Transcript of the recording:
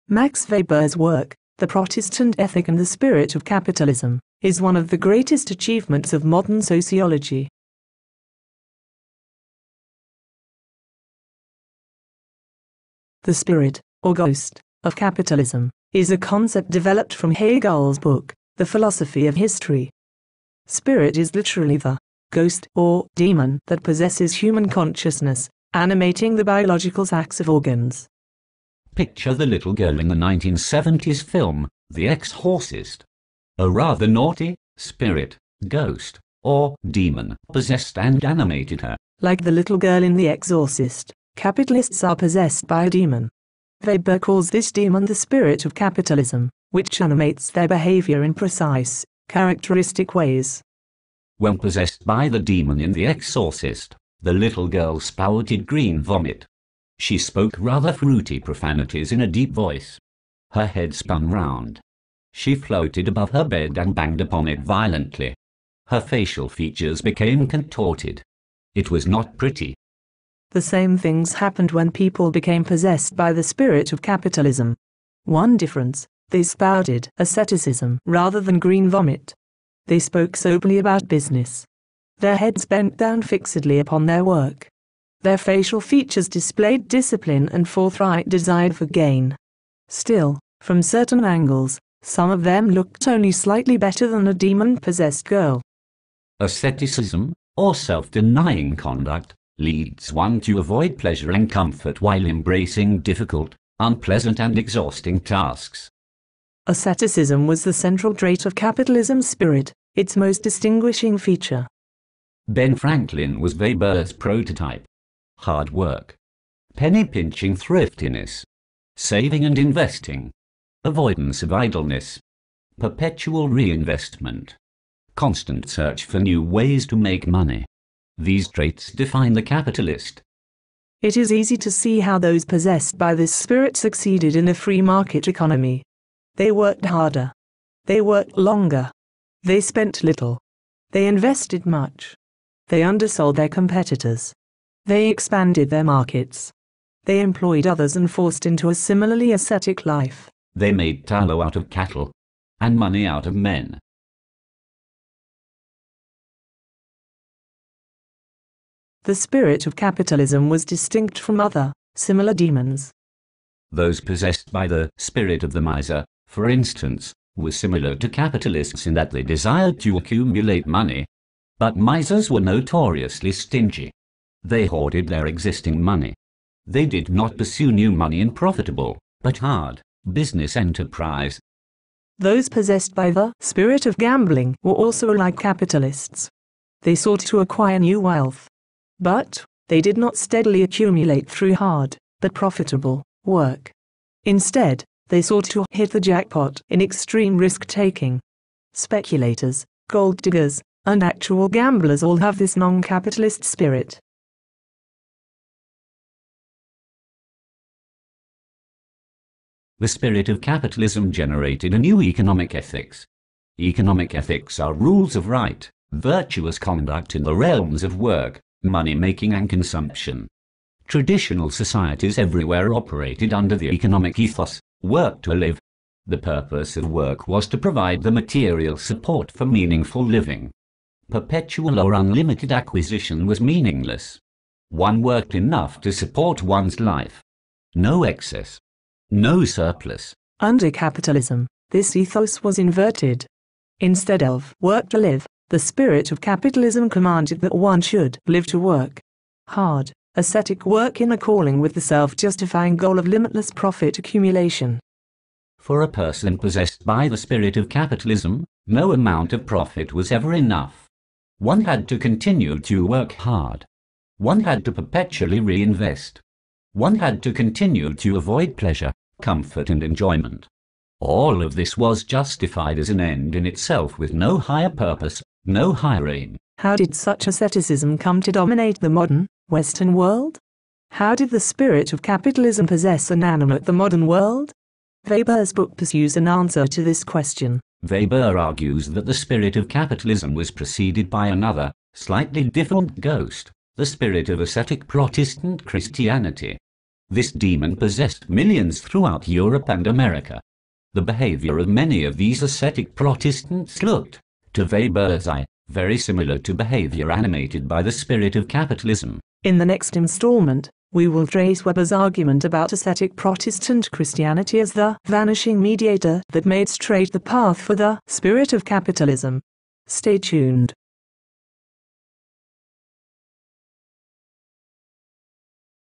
Max Weber's work, The Protestant Ethic and the Spirit of Capitalism, is one of the greatest achievements of modern sociology. The spirit, or ghost, of capitalism, is a concept developed from Hegel's book, The Philosophy of History. Spirit is literally the ghost or demon that possesses human consciousness, animating the biological sacs of organs. Picture the little girl in the 1970s film, The Exorcist. A rather naughty spirit, ghost, or demon possessed and animated her. Like the little girl in The Exorcist, capitalists are possessed by a demon. Weber calls this demon the spirit of capitalism, which animates their behavior in precise, characteristic ways. When possessed by the demon in The Exorcist, the little girl spouted green vomit. She spoke rather fruity profanities in a deep voice. Her head spun round. She floated above her bed and banged upon it violently. Her facial features became contorted. It was not pretty. The same things happened when people became possessed by the spirit of capitalism. One difference, they spouted asceticism rather than green vomit. They spoke soberly about business. Their heads bent down fixedly upon their work. Their facial features displayed discipline and forthright desire for gain. Still, from certain angles, some of them looked only slightly better than a demon-possessed girl. Asceticism, or self-denying conduct, leads one to avoid pleasure and comfort while embracing difficult, unpleasant and exhausting tasks. Asceticism was the central trait of capitalism's spirit, its most distinguishing feature. Ben Franklin was Weber's prototype. Hard work, penny-pinching thriftiness, saving and investing, avoidance of idleness, perpetual reinvestment, constant search for new ways to make money. These traits define the capitalist. It is easy to see how those possessed by this spirit succeeded in a free market economy. They worked harder. They worked longer. They spent little. They invested much. They undersold their competitors. They expanded their markets. They employed others and forced into a similarly ascetic life. They made tallow out of cattle, and money out of men. The spirit of capitalism was distinct from other, similar demons. Those possessed by the spirit of the miser, for instance, were similar to capitalists in that they desired to accumulate money. But misers were notoriously stingy. They hoarded their existing money. They did not pursue new money in profitable, but hard, business enterprise. Those possessed by the spirit of gambling were also like capitalists. They sought to acquire new wealth. But they did not steadily accumulate through hard, but profitable, work. Instead, they sought to hit the jackpot in extreme risk-taking. Speculators, gold diggers, and actual gamblers all have this non-capitalist spirit. The spirit of capitalism generated a new economic ethics. Economic ethics are rules of right, virtuous conduct in the realms of work, money-making and consumption. Traditional societies everywhere operated under the economic ethos, work to live. The purpose of work was to provide the material support for meaningful living. Perpetual or unlimited acquisition was meaningless. One worked enough to support one's life. No excess. No surplus. Under capitalism, this ethos was inverted. Instead of work to live, the spirit of capitalism commanded that one should live to work. Hard, ascetic work in accord with the self-justifying goal of limitless profit accumulation. For a person possessed by the spirit of capitalism, no amount of profit was ever enough. One had to continue to work hard. One had to perpetually reinvest. One had to continue to avoid pleasure, comfort and enjoyment. All of this was justified as an end in itself with no higher purpose, no higher aim. How did such asceticism come to dominate the modern, Western world? How did the spirit of capitalism possess and animate the modern world? Weber's book pursues an answer to this question. Weber argues that the spirit of capitalism was preceded by another, slightly different ghost, the spirit of ascetic Protestant Christianity. This demon possessed millions throughout Europe and America. The behavior of many of these ascetic Protestants looked, to Weber's eye, very similar to behavior animated by the spirit of capitalism. In the next installment, we will trace Weber's argument about ascetic Protestant Christianity as the vanishing mediator that made straight the path for the spirit of capitalism. Stay tuned.